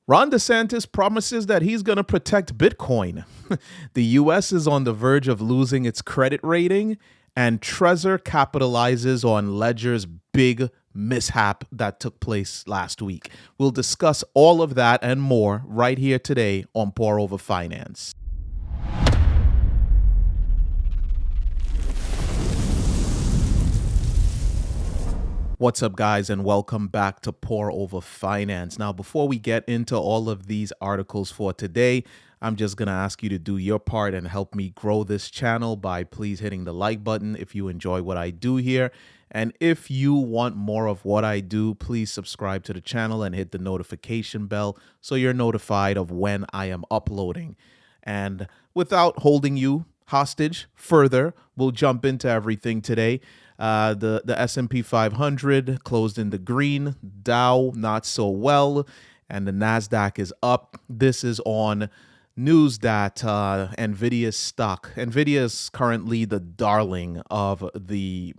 Ron DeSantis promises that he's going to protect Bitcoin. The US is on the verge of losing its credit rating, and Trezor capitalizes on Ledger's big mishap that took place last week. We'll discuss all of that and more right here today on Pour Over Finance. What's up, guys, and welcome back to Pour Over Finance. Now, before we get into all of these articles for today, I'm just going to ask you to do your part and help me grow this channel by please hitting the like button if you enjoy what I do here. And if you want more of what I do, please subscribe to the channel and hit the notification bell so you're notified of when I am uploading. And without holding you hostage further, we'll jump into everything today. The S&P 500 closed in the green, Dow not so well, and the NASDAQ is up. This is on news that NVIDIA's stock. NVIDIA is currently the darling of the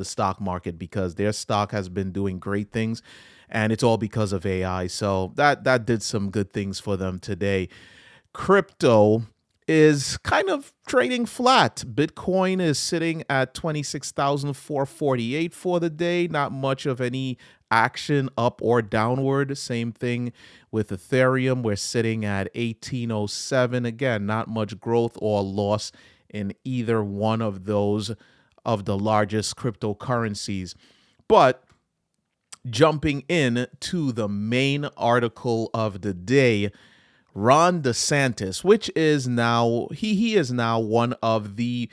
stock market because their stock has been doing great things, and it's all because of AI. So that did some good things for them today. Crypto is kind of trading flat. Bitcoin is sitting at 26,448 for the day. Not much of any action up or downward. Same thing with Ethereum. We're sitting at 1807. Again, not much growth or loss in either one of those of the largest cryptocurrencies. But jumping in to the main article of the day, Ron DeSantis, which is now he is now one of the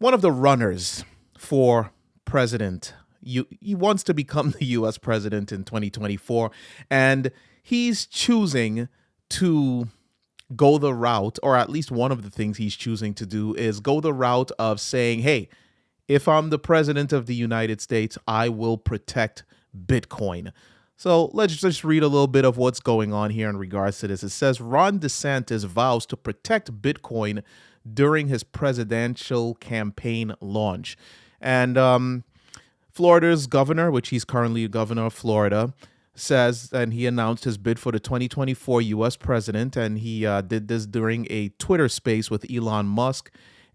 runners for president. He wants to become the U.S. president in 2024, and he's choosing to go the route, or at least one of the things he's choosing to do is go the route of saying, "Hey, if I'm the president of the United States, I will protect Bitcoin." So let's just read a little bit of what's going on here in regards to this. It says Ron DeSantis vows to protect Bitcoin during his presidential campaign launch. And Florida's governor, which he's currently governor of Florida, says, and he announced his bid for the 2024 U.S. president, and he did this during a Twitter space with Elon Musk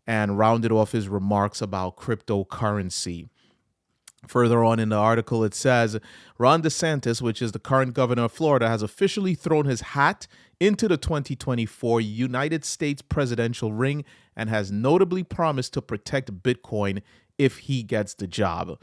and rounded off his remarks about cryptocurrency. Further on in the article, it says, Ron DeSantis, which is the current governor of Florida, has officially thrown his hat into the 2024 United States presidential ring and has notably promised to protect Bitcoin if he gets the job.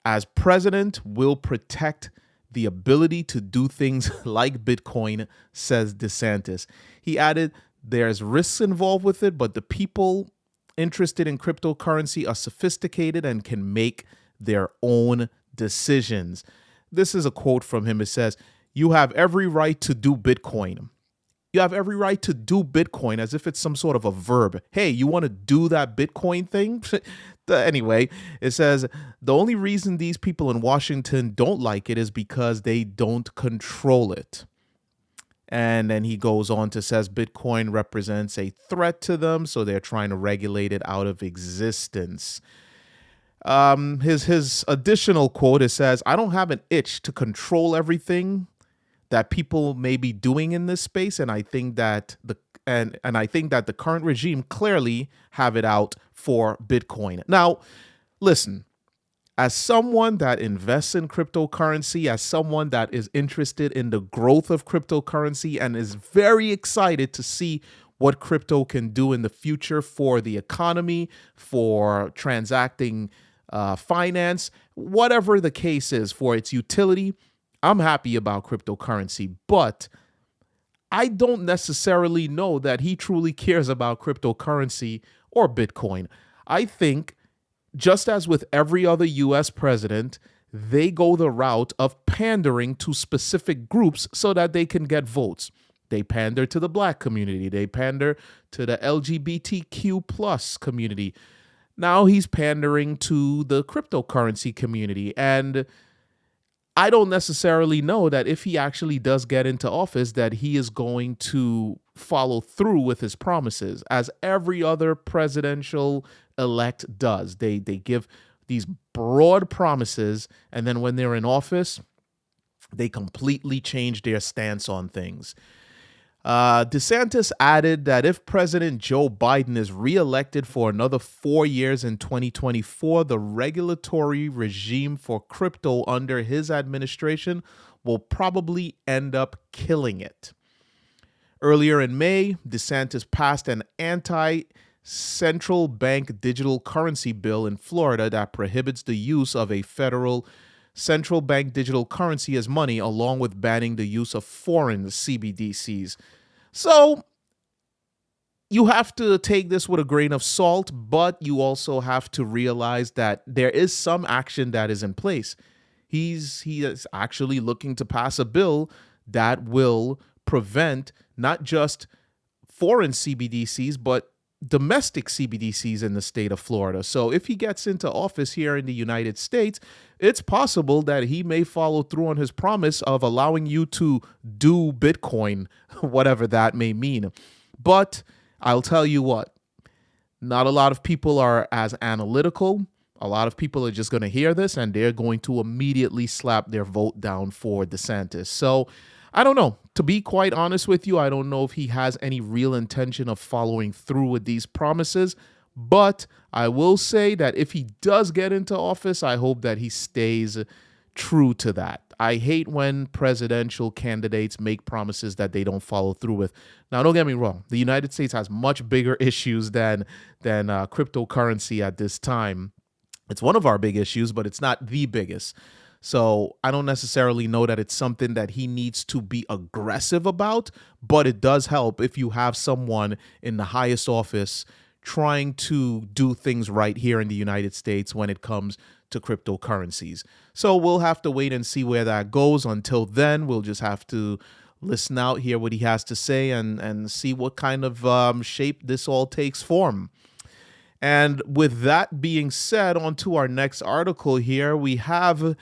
As president, we'll protect the ability to do things like Bitcoin, says DeSantis. He added, there's risks involved with it, but the people interested in cryptocurrency are sophisticated and can make their own decisions. This is a quote from him. It says, "You have every right to do Bitcoin." You have every right to do Bitcoin, as if it's some sort of a verb. Hey, you want to do that Bitcoin thing? Anyway, it says, the only reason these people in Washington don't like it is because they don't control it. And then he goes on to says Bitcoin represents a threat to them, so they're trying to regulate it out of existence. His additional quote, it says, "I don't have an itch to control everything that people may be doing in this space, and I think that the current regime clearly have it out for Bitcoin." Now, listen, as someone that invests in cryptocurrency, as someone that is interested in the growth of cryptocurrency and is very excited to see what crypto can do in the future for the economy, for transacting finance, whatever the case is, for its utility, I'm happy about cryptocurrency. But I don't necessarily know that he truly cares about cryptocurrency or Bitcoin. I think, just as with every other U.S. president, they go the route of pandering to specific groups so that they can get votes. They pander to the Black community. They pander to the LGBTQ plus community. Now he's pandering to the cryptocurrency community. And I don't necessarily know that if he actually does get into office, that he is going to follow through with his promises, as every other presidential elect does. They give these broad promises, and then when they're in office, They completely changed their stance on things. DeSantis added that if President Joe Biden is reelected for another 4 years in 2024, the regulatory regime for crypto under his administration will probably end up killing it. Earlier in May, DeSantis passed an anti-central bank digital currency bill in Florida that prohibits the use of a federal central bank digital currency as money, along with banning the use of foreign CBDCs. So you have to take this with a grain of salt, but you also have to realize that there is some action that is in place. He is actually looking to pass a bill that will prevent not just foreign CBDCs, but domestic CBDCs in the state of Florida. So if he gets into office here in the United States, it's possible that he may follow through on his promise of allowing you to do Bitcoin, whatever that may mean. But I'll tell you what, not a lot of people are as analytical. A lot of people are just going to hear this and they're going to immediately slap their vote down for DeSantis. So I don't know. To be quite honest with you, I don't know if he has any real intention of following through with these promises. But I will say that if he does get into office, I hope that he stays true to that. I hate when presidential candidates make promises that they don't follow through with. Now, don't get me wrong. The United States has much bigger issues than cryptocurrency at this time. It's one of our big issues, but it's not the biggest. So I don't necessarily know that it's something that he needs to be aggressive about, but it does help if you have someone in the highest office trying to do things right here in the United States when it comes to cryptocurrencies. So we'll have to wait and see where that goes. Until then, we'll just have to listen out, hear what he has to say, and see what kind of shape this all takes form. And with that being said, on to our next article here, we have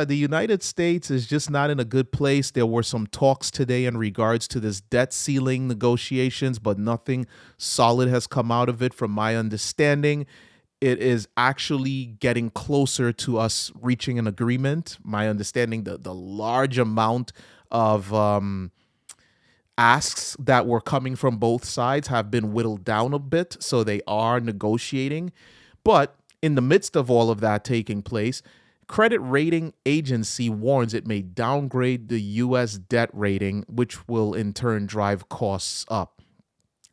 the United States is just not in a good place. There were some talks today in regards to this debt ceiling negotiations, but nothing solid has come out of it from my understanding. It is actually getting closer to us reaching an agreement. My understanding, the large amount of asks that were coming from both sides have been whittled down a bit, so they are negotiating. But in the midst of all of that taking place, credit rating agency warns it may downgrade the U.S. debt rating, which will in turn drive costs up.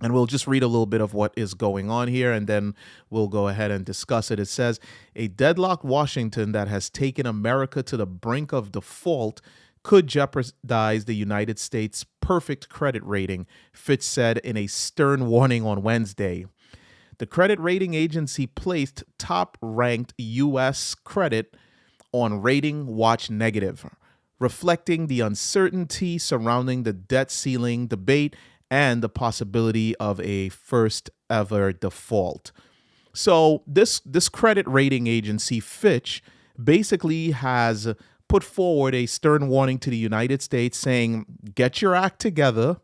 And we'll just read a little bit of what is going on here, and then we'll go ahead and discuss it. It says, a deadlocked Washington that has taken America to the brink of default could jeopardize the United States' perfect credit rating, Fitch said in a stern warning on Wednesday. The credit rating agency placed top-ranked U.S. credit on Rating Watch Negative, reflecting the uncertainty surrounding the debt ceiling debate and the possibility of a first-ever default. So this credit rating agency, Fitch, basically has put forward a stern warning to the United States saying, get your act together,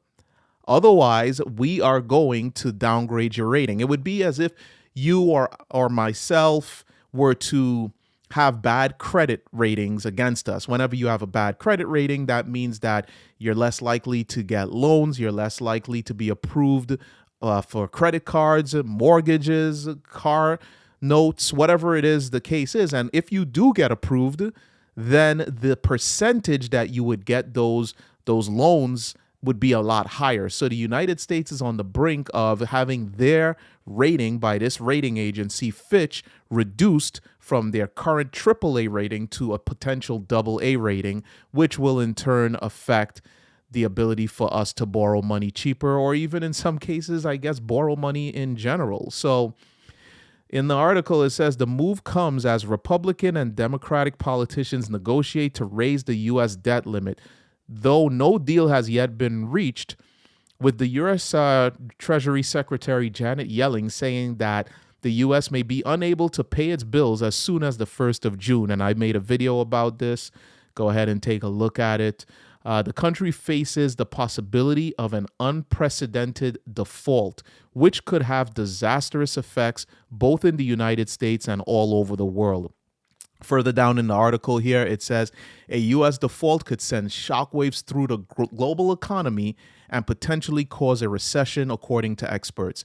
otherwise we are going to downgrade your rating. It would be as if you or myself were to have bad credit ratings against us. Whenever you have a bad credit rating, that means that you're less likely to get loans, you're less likely to be approved for credit cards, mortgages, car notes, whatever it is the case is. And if you do get approved, then the percentage that you would get those loans would be a lot higher. So the United States is on the brink of having their rating by this rating agency, Fitch, reduced from their current AAA rating to a potential AA rating, which will in turn affect the ability for us to borrow money cheaper, or even in some cases, I guess, borrow money in general. So in the article, it says the move comes as Republican and Democratic politicians negotiate to raise the U.S. debt limit, though no deal has yet been reached, with the U.S. Treasury Secretary Janet Yellen saying that the U.S. may be unable to pay its bills as soon as the 1st of June. And I made a video about this. Go ahead and take a look at it. The country faces the possibility of an unprecedented default, which could have disastrous effects both in the United States and all over the world. Further down in the article here, it says a U.S. default could send shockwaves through the global economy and potentially cause a recession, according to experts.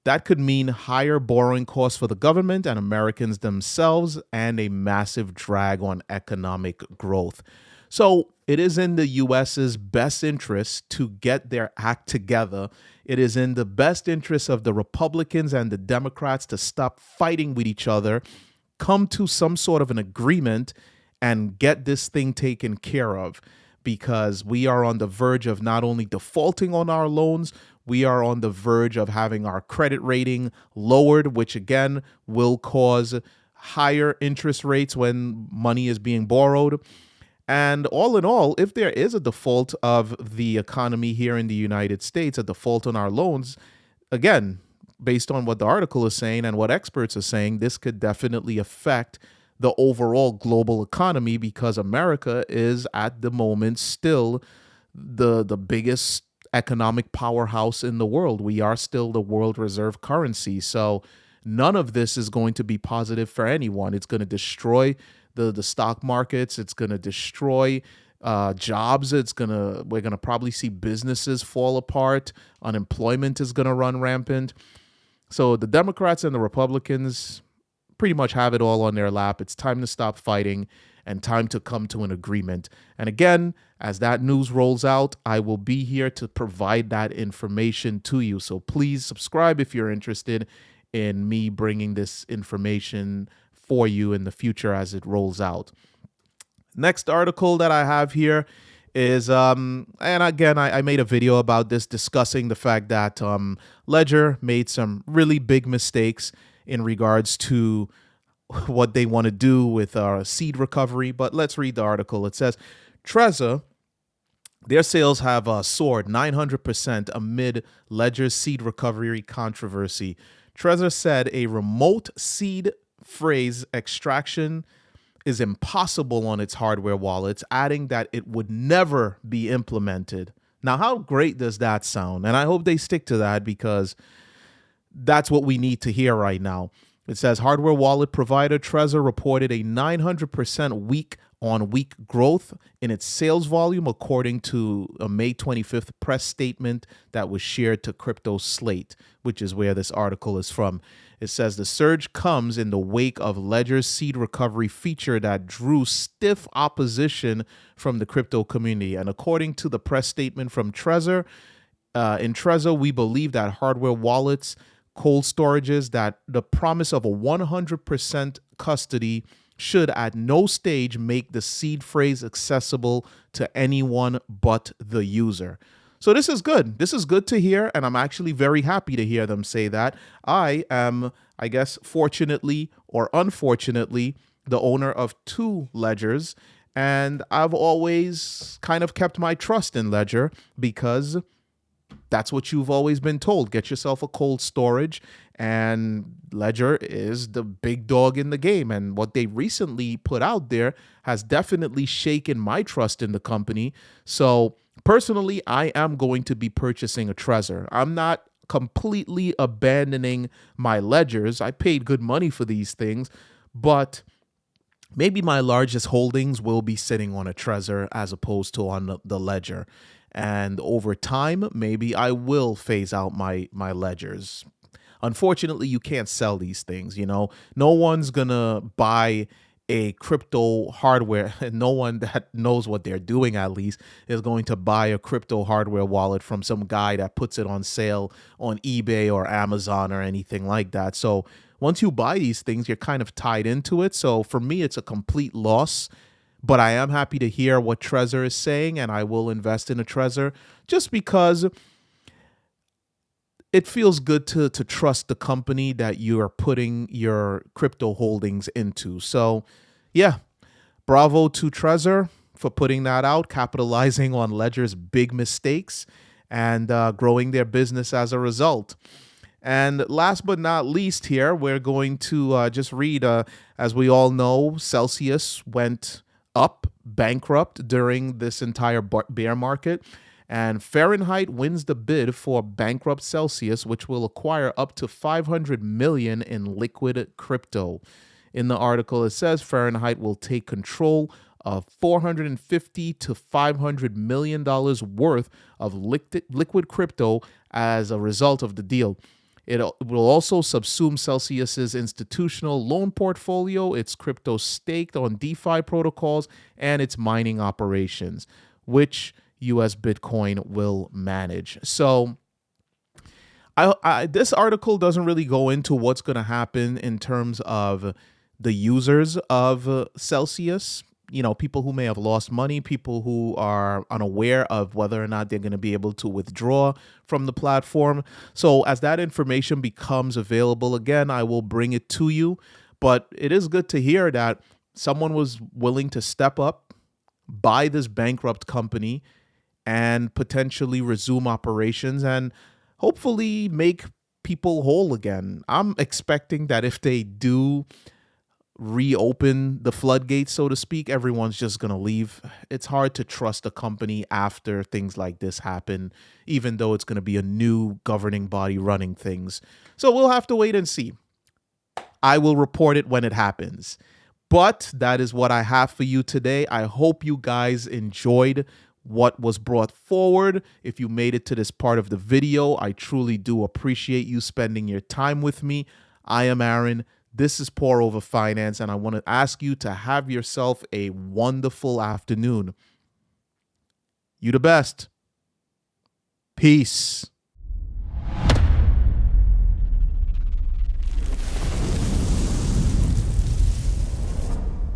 That could mean higher borrowing costs for the government and Americans themselves and a massive drag on economic growth. So it is in the U.S.'s best interest to get their act together. It is in the best interest of the Republicans and the Democrats to stop fighting with each other, come to some sort of an agreement, and get this thing taken care of, because we are on the verge of not only defaulting on our loans, we are on the verge of having our credit rating lowered, which again will cause higher interest rates when money is being borrowed. And all in all, if there is a default of the economy here in the United States, a default on our loans, again, based on what the article is saying and what experts are saying, this could definitely affect the overall global economy, because America is at the moment still the biggest economic powerhouse in the world. We are still the world reserve currency. So none of this is going to be positive for anyone. It's going to destroy the stock markets. It's going to destroy jobs. We're going to probably see businesses fall apart. Unemployment is going to run rampant. So the Democrats and the Republicans pretty much have it all on their lap. It's time to stop fighting and time to come to an agreement. And again, as that news rolls out, I will be here to provide that information to you. So please subscribe if you're interested in me bringing this information for you in the future as it rolls out. Next article that I have here is, and again, I made a video about this, discussing the fact that Ledger made some really big mistakes in regards to what they want to do with our seed recovery. But let's read the article. It says, Trezor, their sales have soared 900% amid Ledger's seed recovery controversy. Trezor said a remote seed phrase extraction is impossible on its hardware wallets, adding that it would never be implemented. Now, how great does that sound? And I hope they stick to that, because that's what we need to hear right now. It says hardware wallet provider Trezor reported a 900% week-on-week growth in its sales volume, according to a May 25th press statement that was shared to Crypto Slate, which is where this article is from. It says the surge comes in the wake of Ledger's seed recovery feature that drew stiff opposition from the crypto community. And according to the press statement from Trezor, in Trezor, we believe that hardware wallets, cold storages, that the promise of a 100% custody should at no stage make the seed phrase accessible to anyone but the user. So this is good. This is good to hear, and I'm actually very happy to hear them say that. I am, I guess, fortunately or unfortunately, the owner of 2 ledgers, and I've always kind of kept my trust in Ledger, because that's what you've always been told. Get yourself a cold storage, and Ledger is the big dog in the game. And what they recently put out there has definitely shaken my trust in the company. So personally, I am going to be purchasing a Trezor. I'm not completely abandoning my ledgers. I paid good money for these things, but maybe my largest holdings will be sitting on a Trezor as opposed to on the ledger. And over time, maybe I will phase out my ledgers. Unfortunately, you can't sell these things, you know. No one's going to buy a crypto hardware. No one that knows what they're doing, at least, is going to buy a crypto hardware wallet from some guy that puts it on sale on eBay or Amazon or anything like that. So once you buy these things, you're kind of tied into it. So for me, it's a complete loss. But I am happy to hear what Trezor is saying, and I will invest in a Trezor just because it feels good to trust the company that you are putting your crypto holdings into. So, yeah, bravo to Trezor for putting that out, capitalizing on Ledger's big mistakes, and growing their business as a result. And last but not least here, we're going to just read, as we all know, Celcuis went up bankrupt during this entire bear market, and Fahrenheit wins the bid for bankrupt Celcuis, which will acquire up to $500 million in liquid crypto. In the article, it says Fahrenheit will take control of $450 to $500 million worth of liquid crypto as a result of the deal. It will also subsume Celcuis's institutional loan portfolio, its crypto staked on DeFi protocols, and its mining operations, which US Bitcoin will manage. So this article doesn't really go into what's going to happen in terms of the users of Celcuis. You know, people who may have lost money, people who are unaware of whether or not they're going to be able to withdraw from the platform. So as that information becomes available, again, I will bring it to you. But it is good to hear that someone was willing to step up, buy this bankrupt company, and potentially resume operations and hopefully make people whole again. I'm expecting that if they do reopen the floodgates, so to speak, everyone's just going to leave. It's hard to trust a company after things like this happen, even though it's going to be a new governing body running things. So we'll have to wait and see. I will report it when it happens. But that is what I have for you today. I hope you guys enjoyed what was brought forward. If you made it to this part of the video, I truly do appreciate you spending your time with me. I am Aaron. This is Pour Over Finance, and I want to ask you to have yourself a wonderful afternoon. You the best. Peace.